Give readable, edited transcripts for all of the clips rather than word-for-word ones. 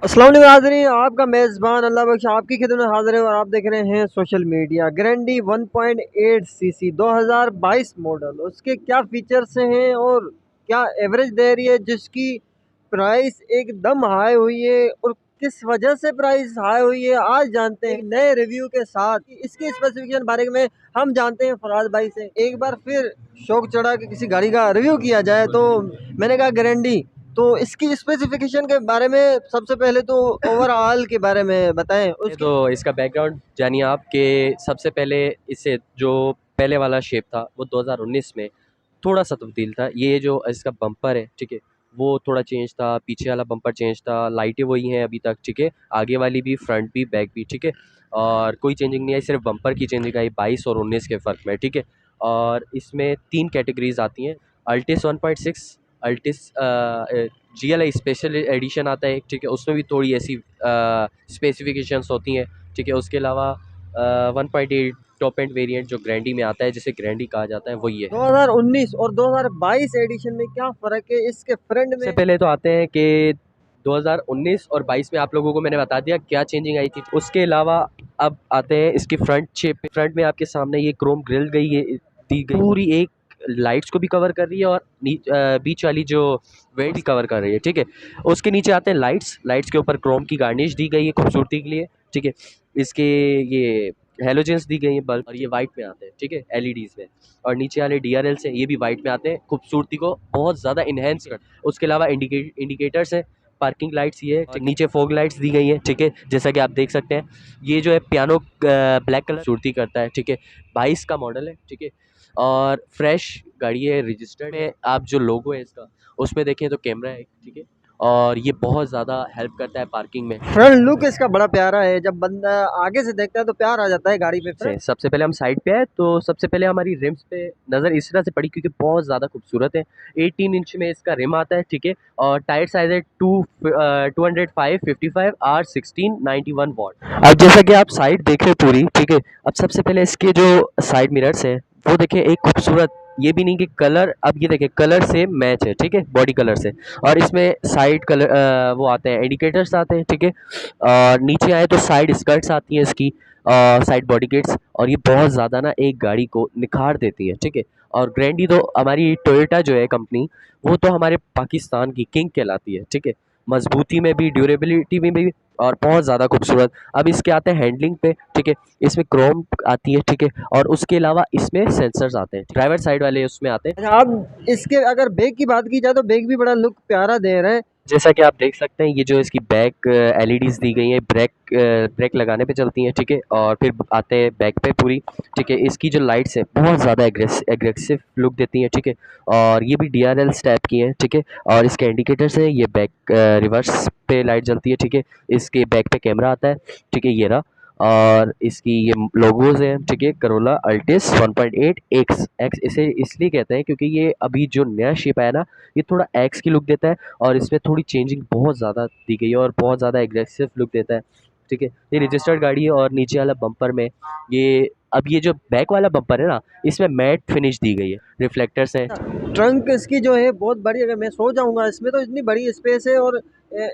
अस्सलाम वालेकुम नाज़रीन, आपका मेज़बान अल्लाह बख्श आपकी खिदमत में हाज़िर है और आप देख रहे हैं सोशल मीडिया। ग्रैंडी 1.8 सीसी 2022 मॉडल, उसके क्या फीचर्स हैं और क्या एवरेज दे रही है, जिसकी प्राइस एकदम हाई हुई है और किस वजह से प्राइस हाई हुई है, आज जानते हैं नए रिव्यू के साथ। इसके स्पेसिफिकेशन बारे में हम जानते हैं फराज भाई से। एक बार फिर शौक चढ़ा कि किसी गाड़ी का रिव्यू किया जाए, तो मैंने कहा ग्रैंडी, तो इसकी स्पेसिफिकेशन के बारे में सबसे पहले तो ओवरऑल के बारे में बताएं उसके। तो इसका बैकग्राउंड जानिए आप कि सबसे पहले इससे जो पहले वाला शेप था वो 2019 में थोड़ा सा तब्दील था। ये जो इसका बम्पर है, ठीक है, वो थोड़ा चेंज था। पीछे वाला बम्पर चेंज था, लाइटें वही हैं अभी तक, ठीक है, आगे वाली भी, फ्रंट भी, बैक भी, ठीक है। और कोई चेंजिंग नहीं आई, सिर्फ बम्पर की चेंजिंग आई 22 और 19 के फ़र्क में, ठीक है। और इसमें 3 कैटेगरीज आती हैं। Altis 1.6, Altis GLI special edition आता है, ठीक है, उसमें भी थोड़ी ऐसी स्पेसिफिकेशंस होती हैं, ठीक है। उसके अलावा 1.8 टॉप एंड वेरिएंट जो ग्रैंडी में आता है, जिसे ग्रैंडी कहा जाता है, वो ये है। 2019 और 2022 एडिशन में क्या फ़र्क है इसके फ्रंट सबसे में। पहले तो आते हैं कि 2019 और 22 में आप लोगों को मैंने बता दिया क्या चेंजिंग आई थी। उसके अलावा अब आते हैं इसकी फ्रंट शेप पे। फ्रंट में आपके सामने ये क्रोम ग्रिल गई है, दी गई पूरी एक लाइट्स को भी कवर कर रही है और बीच वाली जो वेंट भी कवर कर रही है, ठीक है। उसके नीचे आते हैं लाइट्स। लाइट्स के ऊपर क्रोम की गार्निश दी गई है खूबसूरती के लिए, ठीक है। इसके ये हेलोजेंस दी गई है बल्ब, और ये वाइट में आते हैं, ठीक है, एलईडीज में। और नीचे वाले DRLs हैं, ये भी वाइट में आते हैं, खूबसूरती को बहुत ज़्यादा इन्हेंस कर। उसके अलावा इंडिकेटर्स हैं, पार्किंग लाइट्स ये है, नीचे फॉग लाइट्स दी गई हैं, ठीक है, जैसा कि आप देख सकते हैं। ये जो है पियानो ब्लैक कलर खूबसूरती करता है, ठीक है। 22 का मॉडल है, ठीक है। और फ्रेश गाड़ी है, रजिस्टर्ड है। आप जो लोगो है इसका, उसमें देखें तो कैमरा है, ठीक है। और ये बहुत ज़्यादा हेल्प करता है पार्किंग में। फ्रंट लुक इसका बड़ा प्यारा है, जब बंदा आगे से देखता है तो प्यार आ जाता है गाड़ी पे। से सबसे पहले हम साइड पे आए तो सबसे पहले हमारी रिम्स पे नज़र इस तरह से पड़ी, क्योंकि बहुत ज़्यादा खूबसूरत है। 18 इंच में इसका रिम आता है, ठीक है। और टायर साइज है 205 55 R16 91 वाट। अब जैसा कि आप साइड देख रहे पूरी, ठीक है। अब सबसे पहले इसके जो साइड मिरर्स हैं वो देखें, एक खूबसूरत, ये भी नहीं कि कलर, अब ये देखें कलर से मैच है, ठीक है, बॉडी कलर से। और इसमें साइड कलर वो आते हैं, इंडिकेटर्स आते हैं, ठीक है। और नीचे आए तो साइड स्कर्ट्स आती हैं इसकी, साइड बॉडी किट्स। और ये बहुत ज़्यादा ना एक गाड़ी को निखार देती है, ठीक है। और ग्रैंडी तो हमारी टोयोटा जो है कंपनी, वो तो हमारे पाकिस्तान की किंग कहलाती है, ठीक है। मजबूती में भी, ड्यूरेबिलिटी में भी, और बहुत ज़्यादा खूबसूरत। अब इसके आते हैं हैंडलिंग पे, ठीक है। इसमें क्रोम आती है, ठीक है। और उसके अलावा इसमें सेंसर्स आते हैं, ड्राइवर साइड वाले उसमें आते हैं। अच्छा, अब इसके अगर बैग की बात की जाए तो बैग भी बड़ा लुक प्यारा दे रहा है। जैसा कि आप देख सकते हैं, ये जो इसकी बैक LEDs दी गई हैं, ब्रेक लगाने पे चलती हैं, ठीक है। और फिर आते हैं बैक पे पूरी, ठीक है। इसकी जो लाइट्स है बहुत ज़्यादा एग्रेसिव लुक देती हैं, ठीक है। और ये भी DRLs टाइप की हैं, ठीक है। और इसके इंडिकेटर्स हैं, ये बैक रिवर्स पे लाइट जलती है, ठीक है। इसके बैक पे कैमरा आता है, ठीक है, ये रहा। और इसकी ये लोगोज हैं, ठीक है, करोला अल्टिस 1.8 एक्स इसे इसलिए कहते हैं क्योंकि ये अभी जो नया शेप आया ना, ये थोड़ा एक्स की लुक देता है। और इसमें थोड़ी चेंजिंग बहुत ज़्यादा दी गई है और बहुत ज़्यादा एग्रेसिव लुक देता है, ठीक है। ये रजिस्टर्ड गाड़ी है। और नीचे वाला बम्पर में ये, अब ये जो बैक वाला बम्पर है ना, इसमें मैट फिनिश दी गई है, रिफ्लेक्टर्स हैं। ट्रंक इसकी जो है बहुत बड़ी, अगर मैं सो जाऊंगा इसमें तो इतनी बड़ी स्पेस है। और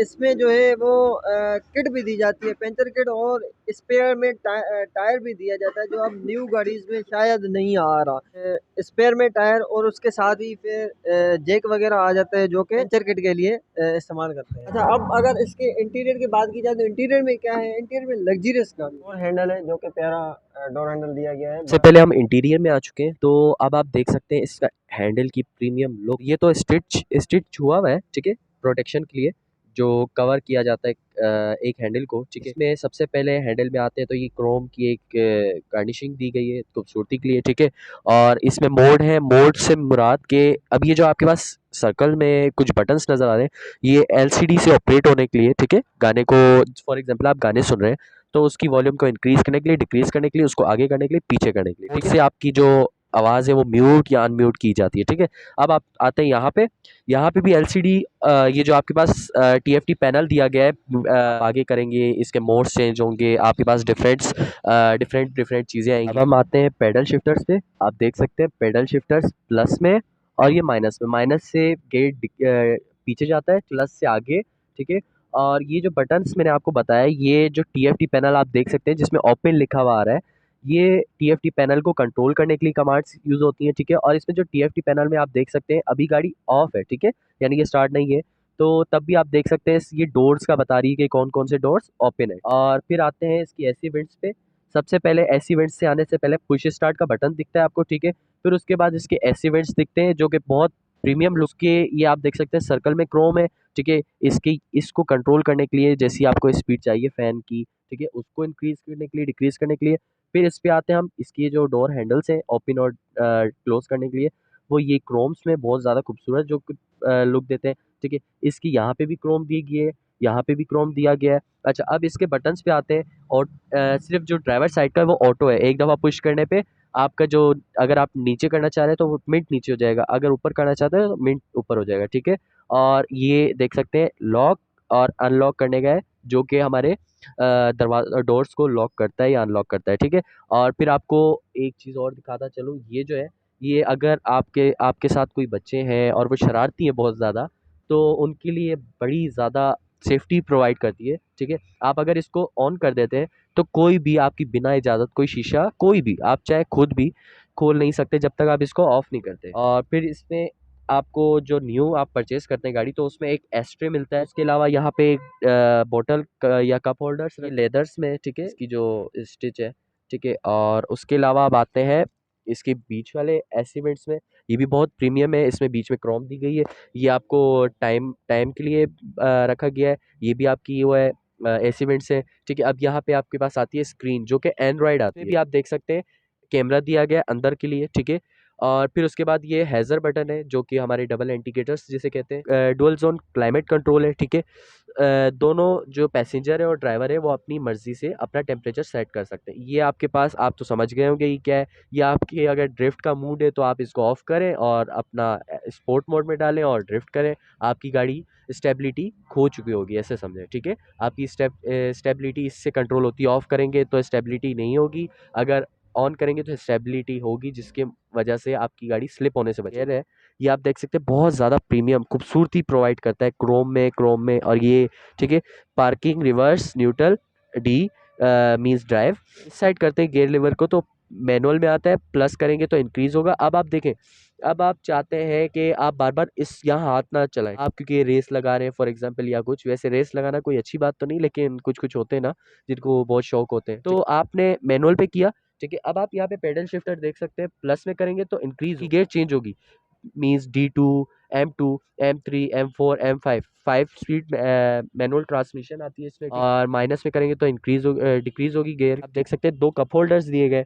इसमें जो है वो किट भी दी जाती है, पंचर किट, और स्पेयर में टायर भी दिया जाता है, जो अब न्यू गाड़ीज में शायद नहीं आ रहा। स्पेयर में टायर और उसके साथ ही फिर जैक वगैरह आ जाता है, जो कि पंचर किट के लिए इस्तेमाल करते हैं। अच्छा, अब अगर इसके इंटीरियर की बात की जाए तो इंटीरियर में क्या है, इंटीरियर में लग्जरियस गाड़ी और हैंडल है, जो कि प्यारा डोर हैंडल दिया गया है। सबसे पहले हम इंटीरियर में आ चुके हैं, तो अब आप देख सकते हैं इसका हैंडल की प्रीमियम लुक। ये तो स्टिच हुआ हुआ है, ठीक है, प्रोटेक्शन के लिए जो कवर किया जाता है एक हैंडल को, ठीक है। इसमें सबसे पहले हैंडल में आते हैं तो ये क्रोम की एक गार्निशिंग दी गई है खूबसूरती के लिए, ठीक है। और इसमें मोड है, मोड से मुराद के, अब ये जो आपके पास सर्कल में कुछ बटन्स नज़र आ रहे हैं, ये LCD से ऑपरेट होने के लिए, ठीक है। गाने को, फॉर एग्जांपल आप गाने सुन रहे हैं तो उसकी वॉल्यूम को इंक्रीज़ करने के लिए, डिक्रीज़ करने के लिए, उसको आगे करने के लिए, पीछे करने के लिए, ठीक से आपकी जो आवाज़ है वो म्यूट या अनम्यूट की जाती है, ठीक है। अब आप आते हैं यहाँ पे। यहाँ पे भी LCD, ये जो आपके पास TFT पैनल दिया गया है, आगे करेंगे इसके मोड्स चेंज होंगे, आपके पास डिफरेंट डिफरेंट चीज़ें आएंगी। अब हम आते हैं पेडल शिफ्टर्स पे। आप देख सकते हैं पेडल शिफ्टर्स प्लस में और ये माइनस में। माइनस से गेट पीछे जाता है, प्लस से आगे, ठीक है। और ये जो बटन्स मैंने आपको बताया, ये जो टीएफटी पैनल आप देख सकते हैं जिसमें ओपन लिखा हुआ आ रहा है, ये टीएफटी पैनल को कंट्रोल करने के लिए कमांड्स यूज़ होती हैं, ठीक है। और इसमें जो टीएफटी पैनल में आप देख सकते हैं अभी गाड़ी ऑफ है, ठीक है, यानी ये स्टार्ट नहीं है। तो तब भी आप देख सकते हैं ये डोर्स का बता रही है कि कौन कौन से डोर्स ओपन है। और फिर आते हैं इसकी एसी वेंट्स पे। सबसे पहले एसी वेंट्स से आने से पहले पुश स्टार्ट का बटन दिखता है आपको, ठीक है। फिर उसके बाद इसके एसी वेंट्स दिखते हैं जो कि बहुत प्रीमियम लुक के, ये आप देख सकते हैं सर्कल में क्रोम है, ठीक है। इसको कंट्रोल करने के लिए जैसी आपको स्पीड चाहिए फ़ैन की, ठीक है, उसको इंक्रीज़ करने के लिए, डिक्रीज़ करने के लिए। फिर इस पे आते हैं हम, इसकी जो डोर हैंडल्स हैं ओपन और क्लोज़ करने के लिए, वो ये क्रोम्स में बहुत ज़्यादा खूबसूरत जो लुक देते हैं, ठीक है। इसकी यहाँ पे भी क्रोम दी गई है, यहाँ पे भी क्रोम दिया गया है। अच्छा, अब इसके बटन्स पे आते हैं और सिर्फ़ जो ड्राइवर साइड का है वो ऑटो है। एक दफ़ा पुश करने पे आपका जो, अगर आप नीचे करना चाह रहे हैं तो वो मिनट नीचे हो जाएगा, अगर ऊपर करना चाहते हैं तो मिनट ऊपर हो जाएगा, ठीक है। और ये देख सकते हैं लॉक और अनलॉक करने का है, जो कि हमारे दरवाजा डोर्स को लॉक करता है या अनलॉक करता है, ठीक है। और फिर आपको एक चीज़ और दिखाता चलूँ, ये जो है, ये अगर आपके आपके साथ कोई बच्चे हैं और वो शरारती हैं बहुत ज़्यादा, तो उनके लिए बड़ी ज़्यादा सेफ्टी प्रोवाइड करती है, ठीक है। आप अगर इसको ऑन कर देते हैं तो कोई भी आपकी बिना इजाज़त कोई शीशा, कोई भी, आप चाहे खुद भी खोल नहीं सकते जब तक आप इसको ऑफ़ नहीं करते। और फिर इसमें आपको जो न्यू आप परचेज़ करते हैं गाड़ी, तो उसमें एक एस्ट्रे मिलता है। उसके अलावा यहाँ पे एक बॉटल क या कप होल्डर्स ये लेदर्स में, ठीक है, इसकी जो स्टिच है, ठीक है। और उसके अलावा अब आते हैं इसके बीच वाले एसिमेंट्स में, ये भी बहुत प्रीमियम है, इसमें बीच में क्रोम दी गई है। ये आपको टाइम टाइम के लिए रखा गया है, ये भी आपकी वो है एसिमेंट्स है, ठीक है। अब यहाँ पे आपके पास आती है स्क्रीन जो कि एंड्रॉयड आती है, भी आप देख सकते हैं कैमरा दिया गया है अंदर के लिए, ठीक है। और फिर उसके बाद ये हैज़र बटन है जो कि हमारे डबल इंडिकेटर्स जिसे कहते हैं, डुअल ज़ोन क्लाइमेट कंट्रोल है, ठीक है। दोनों जो पैसेंजर है और ड्राइवर है वो अपनी मर्ज़ी से अपना टेम्परेचर सेट कर सकते हैं। ये आपके पास, आप तो समझ गए होंगे ये क्या है। ये आपके अगर ड्रिफ्ट का मूड है तो आप इसको ऑफ़ करें और अपना स्पोर्ट मोड में डालें और ड्रिफ्ट करें, आपकी गाड़ी स्टेबिलिटी खो चुकी होगी, ऐसे समझें, ठीक है। आपकी स्टेबिलिटी इससे कंट्रोल होती है, ऑफ़ करेंगे तो स्टेबिलिटी नहीं होगी, अगर ऑन करेंगे तो स्टेबिलिटी होगी, जिसके वजह से आपकी गाड़ी स्लिप होने से बचेगी। है, ये आप देख सकते हैं बहुत ज़्यादा प्रीमियम खूबसूरती प्रोवाइड करता है क्रोम में और ये, ठीक है। Parking, reverse, neutral, D means drive. इस साइड करते हैं गियर लीवर को तो मैनुअल में आता है, प्लस करेंगे तो इंक्रीज़ होगा। अब आप देखें, अब आप चाहते हैं कि आप बार-बार इस यहाँ हाथ ना चलाएँ, आप क्योंकि रेस लगा रहे हैं फॉर एग्ज़ाम्पल या कुछ, वैसे रेस लगाना कोई अच्छी बात तो नहीं, लेकिन कुछ-कुछ होते हैं ना जिनको बहुत शौक होते हैं। तो आपने मैनुअल पे किया, ठीक है। अब आप यहाँ पे पेडल शिफ्टर देख सकते हैं, प्लस में करेंगे तो इंक्रीज़ की गियर चेंज होगी, means D2, M2, M3, M4, M5, 5 speed manual transmission आती है इसमें। और माइनस में करेंगे तो डिक्रीज़ होगी गियर। आप देख सकते हैं 2 कप होल्डर्स दिए गए।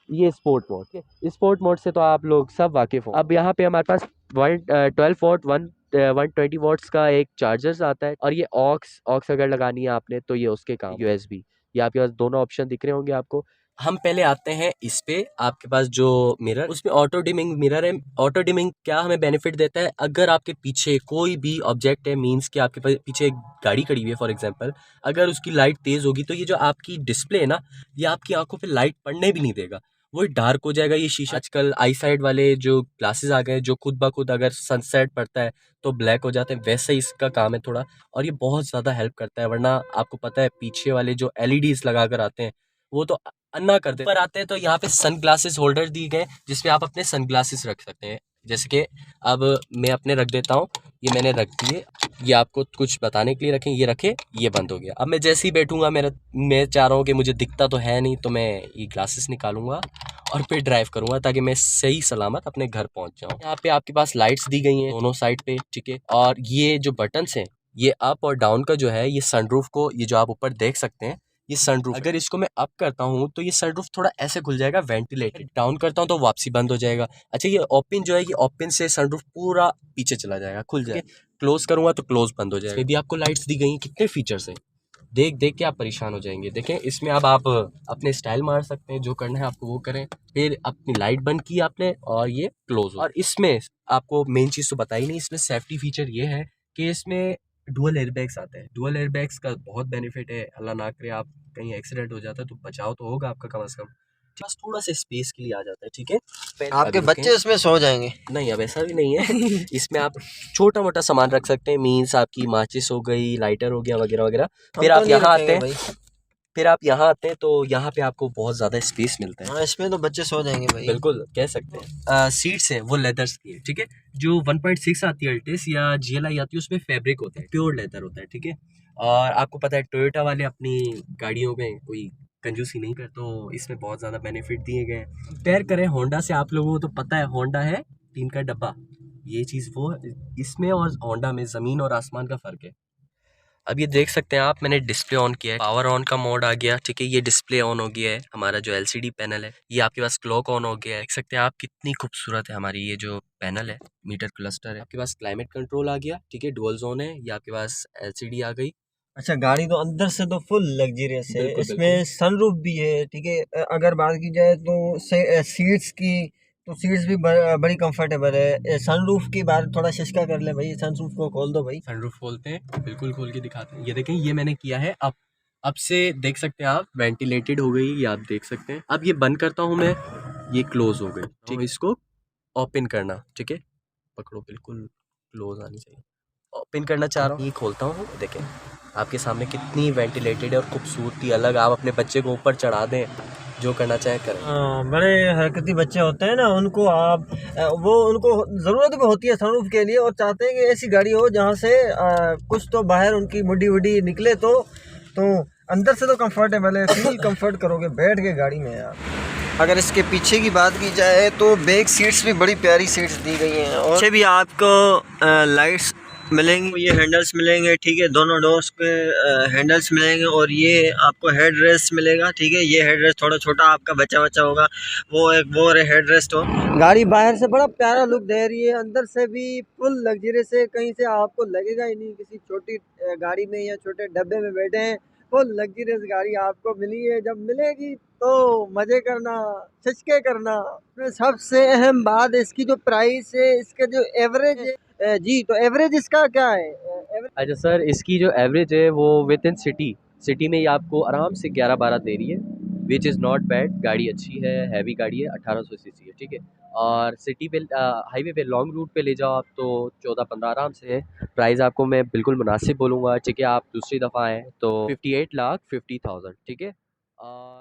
ये स्पोर्ट मोड, ठीक है। स्पोर्ट मोड से तो आप लोग सब वाकिफ़ हो। अब यहाँ पे हमारे पास 12 वॉट 120 वॉट्स का एक चार्जर्स आता है, और ये ऑक्स अगर लगानी है आपने तो ये उसके काम, USB, ये आपके पास दोनों ऑप्शन दिख रहे होंगे आपको। हम पहले आते हैं इस पे, आपके पास जो मिरर, उसमें ऑटो डिमिंग मिरर है। ऑटो डिमिंग क्या हमें बेनिफिट देता है, अगर आपके पीछे कोई भी ऑब्जेक्ट है, मींस कि आपके पीछे एक गाड़ी खड़ी हुई है फॉर एग्जांपल, अगर उसकी लाइट तेज होगी तो ये जो आपकी डिस्प्ले है ना, ये आपकी आंखों पे लाइट पड़ने भी नहीं देगा, वो डार्क हो जाएगा। ये शीशा, आजकल आई साइड वाले जो ग्लासेस आ गए जो खुद ब खुद अगर सनसेट पड़ता है तो ब्लैक हो जाते हैं, वैसे ही इसका काम है थोड़ा। और ये बहुत ज़्यादा हेल्प करता है, वरना आपको पता है पीछे वाले जो LEDs लगा कर आते हैं वो तो अन्ना कर देते हैं। ऊपर आते हैं तो यहाँ पे सन ग्लासेस होल्डर दिए गए जिसमें आप अपने सन ग्लासेस रख सकते हैं, जैसे कि अब मैं अपने रख देता हूँ, ये मैंने रख दिए, ये आपको कुछ बताने के लिए रखें, ये रखे, ये बंद हो गया। अब मैं जैसे ही बैठूंगा, मैं चाह रहा हूँ कि मुझे दिखता तो है नहीं, तो मैं ये ग्लासेस निकालूंगा और फिर ड्राइव करूंगा ताकि मैं सही सलामत अपने घर पहुंच जाऊं। यहाँ पे आपके पास लाइट्स दी गई हैं दोनों साइड पे, ठीक है। और ये जो बटन्स हैं, ये अप और डाउन का जो है, ये सनरूफ को, ये जो आप ऊपर देख सकते हैं, ये सनरूफ, अगर इसको मैं अप करता हूँ तो ये सनरूफ थोड़ा ऐसे खुल जाएगा वेंटिलेटेड, डाउन करता हूँ तो वापसी बंद हो जाएगा। अच्छा, ये ओपन जो है, ये ओपन से सनरूफ पूरा पीछे चला जाएगा, खुल जाएगा। क्लोज करूंगा तो क्लोज बंद हो जाएगा। इसमें भी आपको लाइट्स दी गई हैं, कितने फीचर्स हैं, देख देख के आप परेशान हो जाएंगे। देखें, इसमें अब आप अपने स्टाइल मार सकते हैं, जो करना है आपको वो करें। फिर अपनी लाइट बंद की आपने और ये क्लोज हो। और इसमें आपको मेन चीज़ तो बताई नहीं, इसमें सेफ्टी फीचर ये है कि इसमें डुअल एयरबैग्स आते हैं। डुअल एयरबैग्स का बहुत बेनिफिट है, अल्लाह ना करे आप कहीं एक्सीडेंट हो जाता है तो बचाव तो होगा आपका कम से कम। बस थोड़ा सा स्पेस के लिए आ जाता है, ठीक है। आपके बच्चे उसमें सो जाएंगे? नहीं, अब ऐसा भी नहीं है। इसमें आप छोटा मोटा सामान रख सकते हैं, मीन्स आपकी माचिस हो गई, लाइटर हो गया, वगैरह वगैरह। फिर आप यहाँ आते हैं, फिर आप यहाँ आते हैं तो यहाँ पे आपको बहुत ज़्यादा स्पेस मिलता है। हाँ, इसमें तो बच्चे सो जाएंगे भाई। बिल्कुल कह सकते हैं। सीट्स हैं वो लेदर्स की है, ठीक है। जो 1.6 आती है अल्टिस या GLI आती है, उसमें फैब्रिक होता है, प्योर लेदर होता है, ठीक है। और आपको पता है टोयोटा वाले अपनी गाड़ियों में कोई कंजूसी नहीं करते, तो इसमें बहुत ज़्यादा बेनिफिट दिए गए हैं। कंपेयर करें होंडा से, आप लोगों को तो पता है होंडा है टीन का डब्बा, ये चीज़ वो इसमें और होंडा में ज़मीन और आसमान का फ़र्क है। अब ये देख सकते हैं आप, मैंने डिस्प्ले ऑन किया है, पावर ऑन का मोड आ गया, ठीक है। ये डिस्प्ले ऑन हो गया है, हमारा जो LCD पैनल है, ये आपके पास क्लॉक ऑन हो गया है। देख सकते हैं आप कितनी खूबसूरत है हमारी ये जो पैनल है, मीटर क्लस्टर है। आपके पास क्लाइमेट कंट्रोल आ गया, ठीक है, डुअल जोन है, ये आपके पास LCD आ गई। अच्छा, गाड़ी तो अंदर से तो फुल लग्जरियस है। बिल्कुल इसमें सनरूफ भी है, ठीक है। अगर बात की जाए तो सीट्स की, तो सीट्स भी बड़ी कंफर्टेबल है। सनरूफ की बात थोड़ा शिश्का कर ले भाई, सनरूफ को खोल दो भाई। सनरूफ खोलते हैं, बिल्कुल खोल के दिखाते हैं। ये देखें, ये मैंने किया है। अब से देख सकते हैं आप, वेंटिलेटेड हो गई, ये आप देख सकते हैं। अब ये बंद करता हूँ मैं, ये क्लोज हो गई, ठीक है। इसको ओपन करना, ठीक है, पकड़ो, बिल्कुल क्लोज आनी चाहिए। ओपन करना चाह रहा हूँ, ये खोलता हूँ, देखें आपके सामने कितनी वेंटिलेटेड है और खूबसूरती अलग। आप अपने बच्चे को ऊपर चढ़ा दें, जो करना चाहे करें। हाँ, बड़े हरकती बच्चे होते हैं ना, उनको आप वो उनको ज़रूरत भी होती है सनरूफ के लिए, और चाहते हैं कि ऐसी गाड़ी हो जहाँ से कुछ तो बाहर उनकी मुड्डी वुड्डी निकले, तो अंदर से तो कंफर्टेबल है, फील कंफर्ट करोगे बैठ के गाड़ी में यार। अगर इसके पीछे की बात की जाए तो बैक सीट्स भी बड़ी प्यारी सीट्स दी गई हैं, और पीछे भी आपको लाइट्स मिलेंगी, ये हैंडल्स मिलेंगे, ठीक है। दोनों डोर्स के हैंडल्स मिलेंगे, और ये आपको हेड रेस्ट मिलेगा, ठीक है। ये हेड रेस्ट थोड़ा छोटा आपका बच्चा होगा, वो हेड रेस्ट हो। गाड़ी बाहर से बड़ा प्यारा लुक दे रही है, अंदर से भी फुल लग्जरी से, कहीं से आपको लगेगा ही नहीं किसी छोटी गाड़ी में या छोटे डब्बे में बैठे हैं। फुल लग्जरियस गाड़ी आपको मिली है, जब मिलेगी तो मजे करना, छिचके करना। सबसे अहम बात इसकी जो प्राइस है, इसका जो एवरेज है, जी तो एवरेज इसका क्या है? अच्छा सर, इसकी जो एवरेज है वो विद इन सिटी में ये आपको आराम से 11-12 दे रही है, विच इज़ नॉट बैड। गाड़ी अच्छी है, हैवी गाड़ी है, 1800 सीसी है, ठीक है। और सिटी पे हाईवे पे लॉन्ग रूट पे ले जाओ आप तो 14-15 आराम से है। प्राइस आपको मैं बिल्कुल मुनासिब बोलूँगा, ठीक है। आप दूसरी दफ़ा आएँ तो 58,50,000, ठीक है। और